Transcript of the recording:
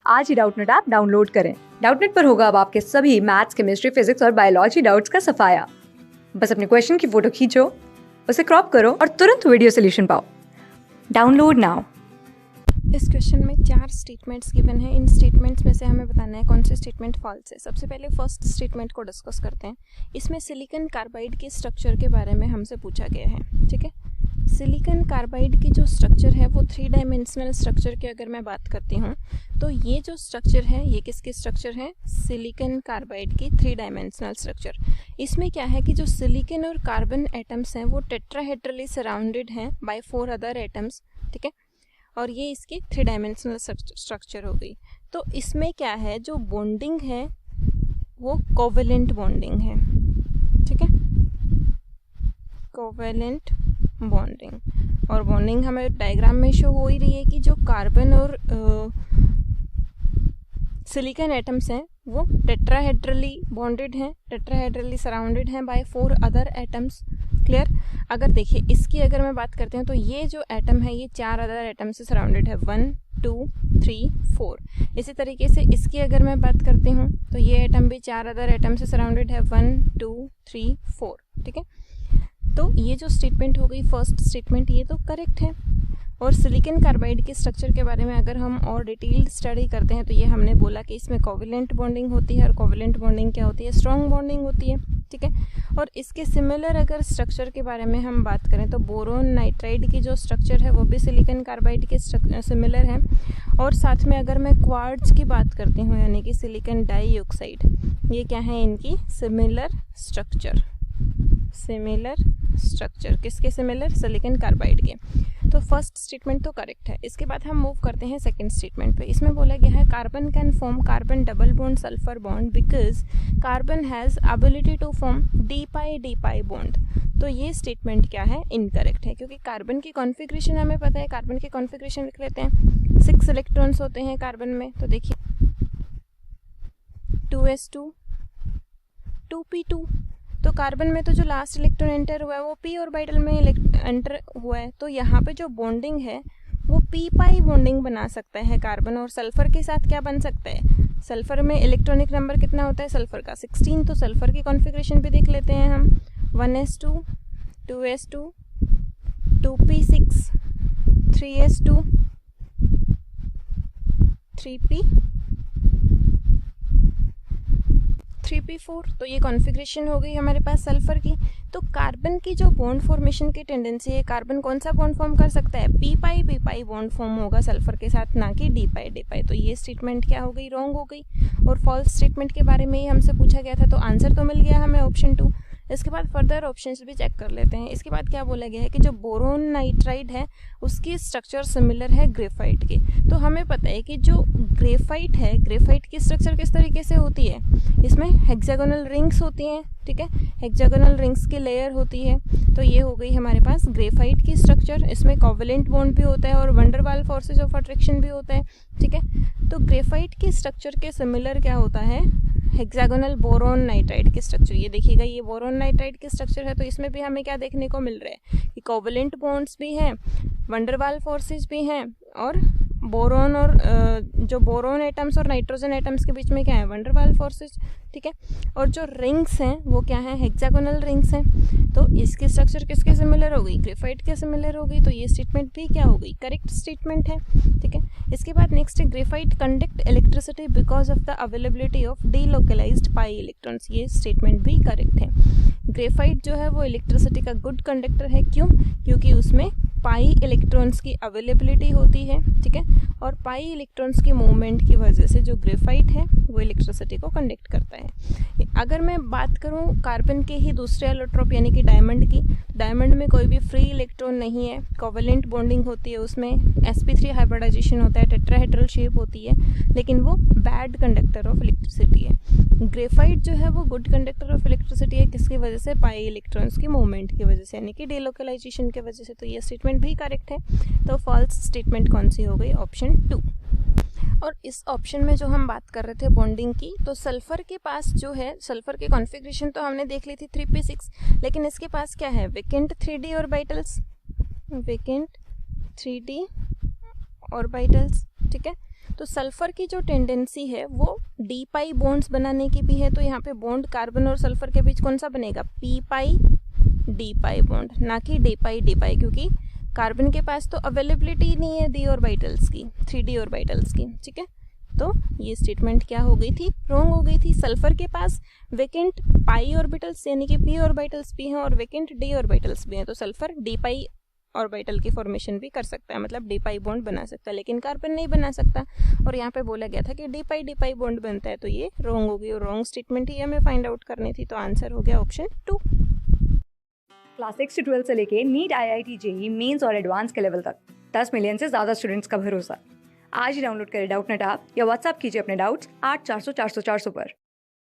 आज ही Doubtnut app download करें। Doubtnut पर होगा अब आपके सभी मैथ्स, केमिस्ट्री, फिजिक्स और बायोलॉजी डाउट्स का सफाया। बस अपने क्वेश्चन की फोटो खींचो, उसे क्रॉप करो और तुरंत वीडियो सोल्यूशन पाओ। Download now. इस क्वेश्चन में 4 स्टेटमेंट्स गिवन है। इन स्टेटमेंट्स में से हमें बताना है कौन से स्टेटमेंट फॉल्स है। सबसे पहले फर्स्ट स्टेटमेंट को डिस्कस करते हैं। इसमें सिलिकॉन कार्बाइड के स्ट्रक्चर के बारे में हमसे पूछा गया है। ठीक है, सिलिकॉन कार्बाइड की जो स्ट्रक्चर है वो 3 डायमेंशनल स्ट्रक्चर की अगर मैं बात करती हूँ तो ये जो स्ट्रक्चर है ये किसकी स्ट्रक्चर है? सिलिकॉन कार्बाइड की 3 डायमेंशनल स्ट्रक्चर। इसमें क्या है कि जो सिलिकॉन और कार्बन एटम्स हैं वो टेट्राहेड्रली सराउंडेड हैं बाय 4 अदर एटम्स। ठीक है, और ये इसकी 3 डायमेंशनल स्ट्रक्चर हो गई। तो इसमें क्या है, जो बॉन्डिंग है वो कोवेलेंट बॉन्डिंग है। ठीक है, कोवेलेंट बॉन्डिंग। और बॉन्डिंग हमें डायग्राम में शो हो ही रही है कि जो कार्बन और सिलिकॉन एटम्स हैं वो टेट्राहेड्रली बॉन्डेड हैं, टेट्राहेड्रली सराउंडेड हैं बाय 4 अदर एटम्स। क्लियर? अगर देखिए इसकी अगर मैं बात करती हूँ तो ये जो एटम है ये 4 अदर एटम से सराउंडेड है, 1 2 3 4। इसी तरीके से इसकी अगर मैं बात करती हूँ तो ये एटम भी 4 अदर एटम से सराउंडेड है, 1 2 3 4। ठीक है, तो ये जो स्टेटमेंट हो गई फर्स्ट स्टेटमेंट, ये तो करेक्ट है। और सिलिकॉन कार्बाइड के स्ट्रक्चर के बारे में अगर हम और डिटेल्ड स्टडी करते हैं तो ये हमने बोला कि इसमें कोवेलेंट बॉन्डिंग होती है। और कोवेलेंट बॉन्डिंग क्या होती है? स्ट्रॉन्ग बॉन्डिंग होती है। ठीक है, और इसके सिमिलर अगर स्ट्रक्चर के बारे में हम बात करें तो बोरोन नाइट्राइड की जो स्ट्रक्चर है वो भी सिलिकॉन कार्बाइड के सिमिलर है। और साथ में अगर मैं क्वार्ट्ज की बात करती हूँ यानी कि सिलिकॉन डाइऑक्साइड, ये क्या है? इनकी सिमिलर स्ट्रक्चर। सिमिलर स्ट्रक्चर किसके सिमिलर? सिलिकॉन कार्बाइड के। तो फर्स्ट स्टेटमेंट तो करेक्ट है। इसके बाद हम मूव करते हैं सेकंड स्टेटमेंट पे। इसमें बोला गया है carbon can form carbon double bond sulphur bond because carbon has ability to form d pi bond. तो ये स्टेटमेंट क्या है? इनकरेक्ट है, क्योंकि कार्बन की कॉन्फ़िगरेशन हमें पता है। कार्बन की कॉन्फ़िगरेशन लिख लेते हैं। 6 इलेक्ट्रॉन्स होते हैं कार्बन में। तो देखिए 2s2 2p2। तो कार्बन में तो जो लास्ट इलेक्ट्रॉन एंटर हुआ है वो p ऑर्बिटल में एंटर हुआ है। तो यहाँ पे जो बॉन्डिंग है वो p पाई बॉन्डिंग बना सकता है कार्बन। और सल्फर के साथ क्या बन सकता है? सल्फर में इलेक्ट्रॉनिक नंबर कितना होता है सल्फर का? 16। तो सल्फर की कॉन्फ़िगरेशन भी देख लेते हैं हम। 1s2 2s2 2p6 3s2 3p4। तो ये कॉन्फ़िगरेशन हो गई हमारे पास सल्फर की। तो कार्बन की जो बॉन्ड फॉर्मेशन की टेंडेंसी है, कार्बन कौन सा बॉन्ड फॉर्म कर सकता है? p पाई बॉन्ड फॉर्म होगा सल्फर के साथ, ना कि d पाई। तो ये स्टेटमेंट क्या हो गई? रॉन्ग हो गई। और फॉल्स स्टेटमेंट के बारे में ही हमसे पूछा गया था, तो आंसर तो मिल गया हमें ऑप्शन 2। इसके बाद फर्दर ऑप्शंस भी चेक कर लेते हैं। इसके बाद क्या बोला गया है कि जो बोरोन नाइट्राइड है उसकी स्ट्रक्चर सिमिलर है ग्रेफाइट के। तो हमें पता है कि जो ग्रेफाइट है, ग्रेफाइट की स्ट्रक्चर किस तरीके से होती है? इसमें हेक्सागोनल रिंग्स होती हैं। ठीक है, हेक्सागोनल रिंग्स की लेयर होती है। तो ये हो गई हमारे पास ग्रेफाइट की स्ट्रक्चर। इसमें कोवेलेंट बॉन्ड भी होता है और वंडर वाल फोर्सेज ऑफ अट्रैक्शन भी होता है। ठीक है, तो ग्रेफाइट की स्ट्रक्चर के सिमिलर क्या होता है? हेक्सागोनल बोरोन नाइट्राइड की स्ट्रक्चर। ये देखिएगा, ये बोरोन नाइट्राइड की स्ट्रक्चर है। तो इसमें भी हमें क्या देखने को मिल रहा है कि कोवेलेंट बॉन्ड्स भी हैं, वंडरवाल फोर्सेज भी हैं, और बोरोन और जो बोरोन एटम्स और नाइट्रोजन एटम्स के बीच में क्या है? Van der Waals forces. ठीक है, और जो रिंग्स हैं वो क्या है? हेक्सागोनल रिंग्स हैं। तो इसकी स्ट्रक्चर किसके सिमिलर हो गई? ग्रेफाइट के सिमिलर हो गई। तो ये स्टेटमेंट भी क्या हो गई? करेक्ट स्टेटमेंट है। ठीक है, इसके बाद नेक्स्ट है graphite conduct electricity because of the availability of delocalised pi electrons. ये स्टेटमेंट भी करेक्ट है। ग्रेफाइट जो है वो इलेक्ट्रिसिटी का गुड कंडक्टर है। क्यों? क्योंकि उसमें पाई इलेक्ट्रॉन्स की अवेलेबिलिटी होती है। ठीक है, और पाई इलेक्ट्रॉन्स की मूवमेंट की वजह से जो ग्रेफाइट है वो इलेक्ट्रिसिटी को कंडक्ट करता है। अगर मैं बात करूं कार्बन के ही दूसरे एलोट्रोप यानी कि डायमंड की, डायमंड में कोई भी फ्री इलेक्ट्रॉन नहीं है, कोवेलेंट बॉन्डिंग होती है, उसमें sp3 हाइब्रिडाइजेशन होता है, टेट्राहेड्रल शेप होती है, लेकिन वो बैड कंडक्टर ऑफ इलेक्ट्रिसिटी है। ग्रेफाइट जो है वो गुड कंडक्टर ऑफ इलेक्ट्रिसिटी है। किसकी वजह से? पाई इलेक्ट्रॉन्स की मूवमेंट की वजह से, यानी कि डेलोकलाइजेशन की वजह से। तो ये स्टेटमेंट भी करेक्ट है। तो फॉल्स स्टेटमेंट कौन सी हो गई? ऑप्शन 2। और इस ऑप्शन में जो हम बात कर रहे थे बॉन्डिंग की, तो सल्फर के पास जो है, सल्फर की कॉन्फ़िगरेशन तो हमने देख ली थी 3p6, लेकिन इसके पास क्या है? Vacant 3d orbitals, vacant 3d orbitals. ठीक है, तो सल्फर की जो टेंडेंसी है वो डी पाई बॉन्ड्स बनाने की भी है, तो यहाँ पे बॉन्ड कार्बन और सल्फर के बीच कौन सा बनेगा, पी पाई डी पाई बॉन्ड, ना कि डी पाई, क्योंकि कार्बन के पास तो अवेलेबिलिटी नहीं है डी ऑर्बिटल्स की, 3d ऑर्बिटल्स की, ठीक है। तो ये स्टेटमेंट क्या हो गई थी, रॉन्ग हो गई थी। सल्फर के पास वेकेंट पाई ऑर्बिटल्स यानी कि पी ऑर्बिटल्स भी हैं और वेकेंट डी ऑर्बिटल्स भी हैं, तो सल्फर डी पाई ऑर्बिटल की फॉर्मेशन भी कर सकता है, मतलब डी पाई बॉन्ड बना सकता है, लेकिन कार्बन नहीं बना सकता। और यहाँ पे बोला गया था कि डी पाई बॉन्ड बनता है, तो ये रॉन्ग हो गई और रॉन्ग स्टेटमेंट ही हमें फाइंड आउट करनी थी, तो आंसर हो गया ऑप्शन 2। क्लास 6 से 12 से लेके नीट, IIT, JEE मेंस और एडवांस के लेवल तक 10 मिलियन से ज़्यादा स्टूडेंट्स का भरोसा। आज ही डाउनलोड करें डाउटनेट ऐप या व्हाट्सएप कीजिए अपने डाउट्स 8400 400 400 पर।